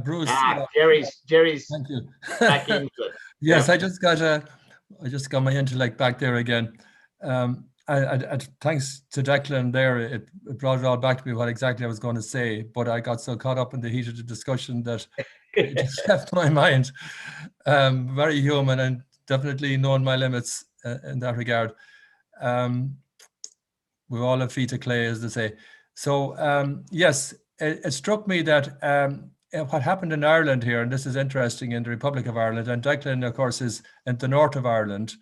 Bruce. Jerry's thank you. back into it. Yes, I just got my intellect back there again. Thanks to Declan there, it brought it all back to me what exactly I was going to say, but I got so caught up in the heat of the discussion that it just left my mind. Very human and definitely knowing my limits in that regard. We all have feet of clay, as they say. So yes, it struck me that what happened in Ireland here, and this is interesting, in the Republic of Ireland, and Declan, of course, is in the north of Ireland.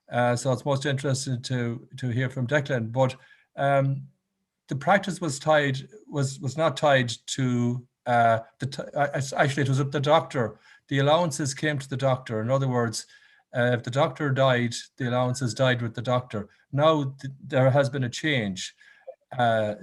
So it's most interesting to hear from Declan. But the practice was not tied to actually it was the doctor. The allowances came to the doctor. In other words, if the doctor died, the allowances died with the doctor. Now there has been a change.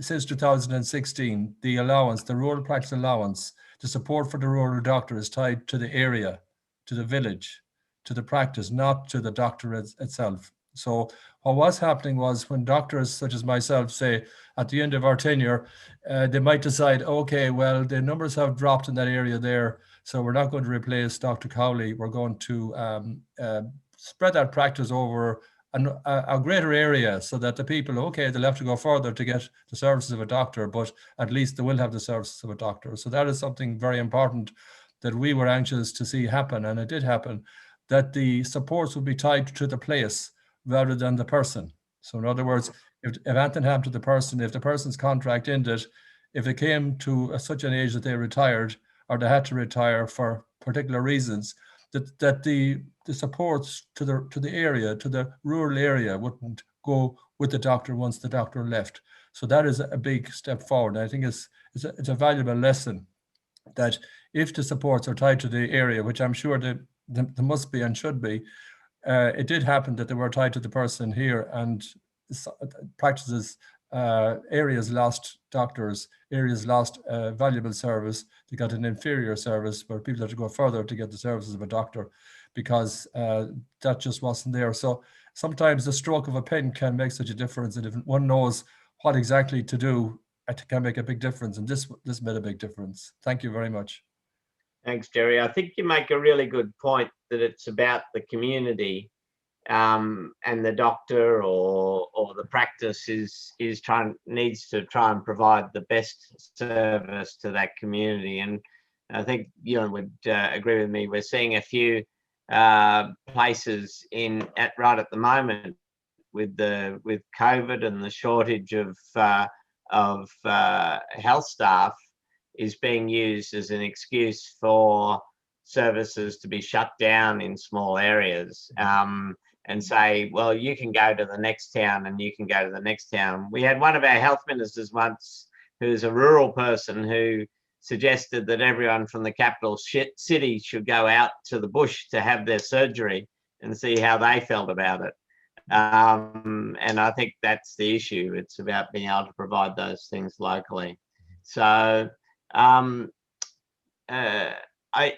Since 2016, the allowance, the rural practice allowance, the support for the rural doctor is tied to the area, to the village, to the practice, not to the doctor itself. So what was happening was, when doctors such as myself say at the end of our tenure, they might decide, okay, well, the numbers have dropped in that area there, so we're not going to replace Dr. Cowley. We're going to spread that practice over a greater area, so that the people, okay, they'll have to go further to get the services of a doctor, but at least they will have the services of a doctor. So that is something very important that we were anxious to see happen, and it did happen, that the supports would be tied to the place rather than the person. So in other words, if anything happened to the person, if the person's contract ended, if it came to such an age that they retired or they had to retire for particular reasons, that the supports to the area, to the rural area, wouldn't go with the doctor once the doctor left. So that is a big step forward. I think it's a valuable lesson, that if the supports are tied to the area, which I'm sure they must be and should be, it did happen that they were tied to the person here, and practices, areas lost doctors, areas lost valuable service. They got an inferior service where people had to go further to get the services of a doctor, because that just wasn't there. So sometimes the stroke of a pen can make such a difference, and if one knows what exactly to do, it can make a big difference. And this made a big difference. Thank you very much. Thanks, Jerry. I think you make a really good point, that it's about the community, and the doctor or the practice needs to try and provide the best service to that community. And I think you would agree with me. We're seeing a few places right at the moment with COVID and the shortage of health staff is being used as an excuse for services to be shut down in small areas, and say, well, you can go to the next town and you can go to the next town. We had one of our health ministers once, who's a rural person, who suggested that everyone from the capital city should go out to the bush to have their surgery and see how they felt about it. And I think that's the issue. It's about being able to provide those things locally. So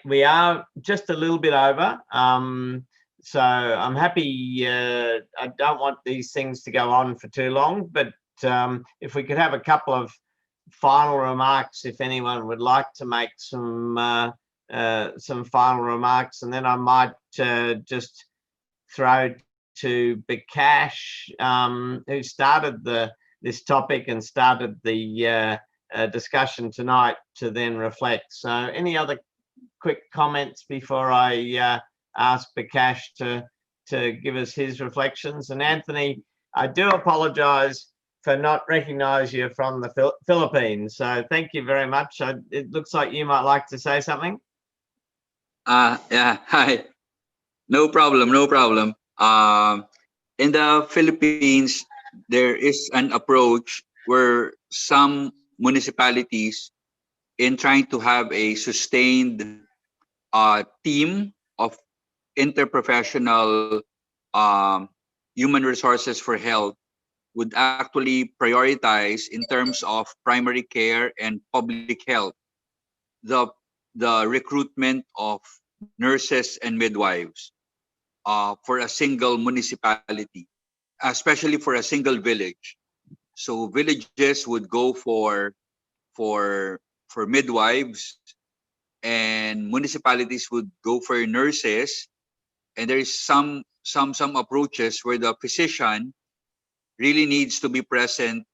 we are just a little bit over. So I'm happy. I don't want these things to go on for too long, but if we could have a couple of final remarks, if anyone would like to make some final remarks, and then I might just throw to Bikash, who started this topic and started the discussion tonight, to then reflect. So any other quick comments before I ask Bikash to give us his reflections? And Anthony, I do apologize for not recognizing you from the Philippines. So thank you very much. It looks like you might like to say something. Yeah, hi. No problem, no problem. In the Philippines, there is an approach where some municipalities, in trying to have a sustained team of interprofessional human resources for health, would actually prioritize, in terms of primary care and public health, the recruitment of nurses and midwives for a single municipality, especially for a single village. So villages would go for midwives, and municipalities would go for nurses. And there is some approaches where the physician really needs to be present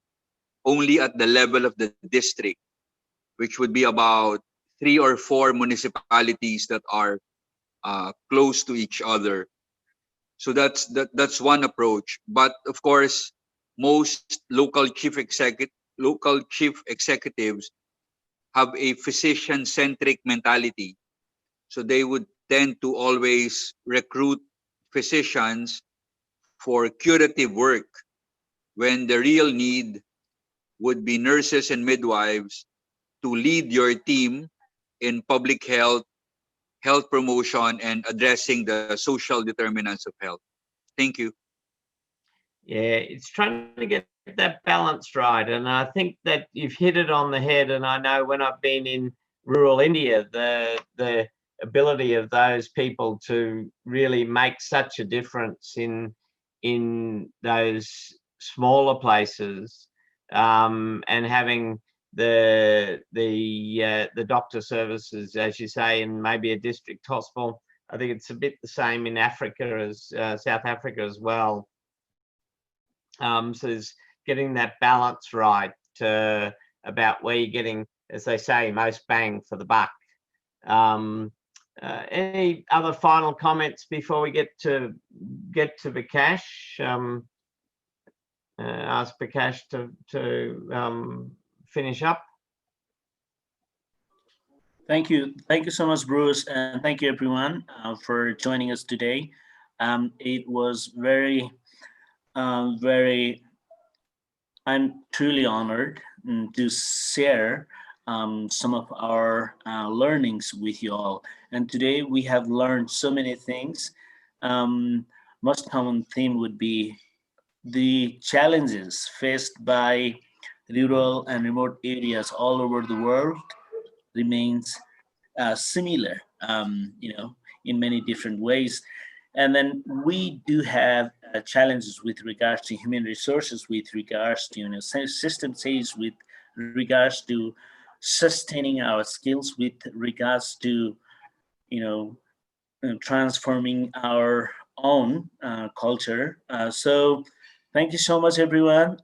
only at the level of the district, which would be about 3 or 4 municipalities that are close to each other. So that's one approach. But of course, most local chief executives have a physician-centric mentality. So they would tend to always recruit physicians for curative work, when the real need would be nurses and midwives to lead your team in public health, health promotion, and addressing the social determinants of health. Thank you. Yeah, it's trying to get that balance right. And I think that you've hit it on the head. And I know when I've been in rural India, the ability of those people to really make such a difference in those smaller places, and having the doctor services, as you say, in maybe a district hospital, I think it's a bit the same in Africa as South Africa as well. So there's getting that balance right about where you're getting, as they say, most bang for the buck. Any other final comments before we get to Bikash? Ask Bikash to finish up. Thank you so much, Bruce, and thank you everyone for joining us today. It was very, I'm truly honored to share some of our learnings with you all. And today we have learned so many things. Most common theme would be the challenges faced by rural and remote areas all over the world remains similar, in many different ways. And then we do have challenges with regards to human resources, with regards to system change, with regards to sustaining our skills, with regards to transforming our own culture. So thank you so much, everyone.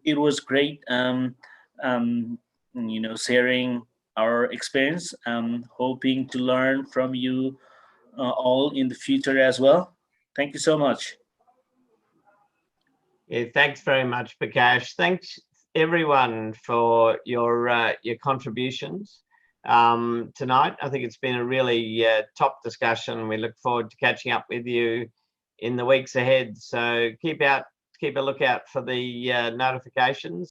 It was great, sharing our experience. Hoping to learn from you all in the future as well. Thank you so much. Yeah, thanks very much, Bikash. Thanks everyone for your contributions tonight. I think it's been a really top discussion. We look forward to catching up with you in the weeks ahead. So keep a lookout for the notifications.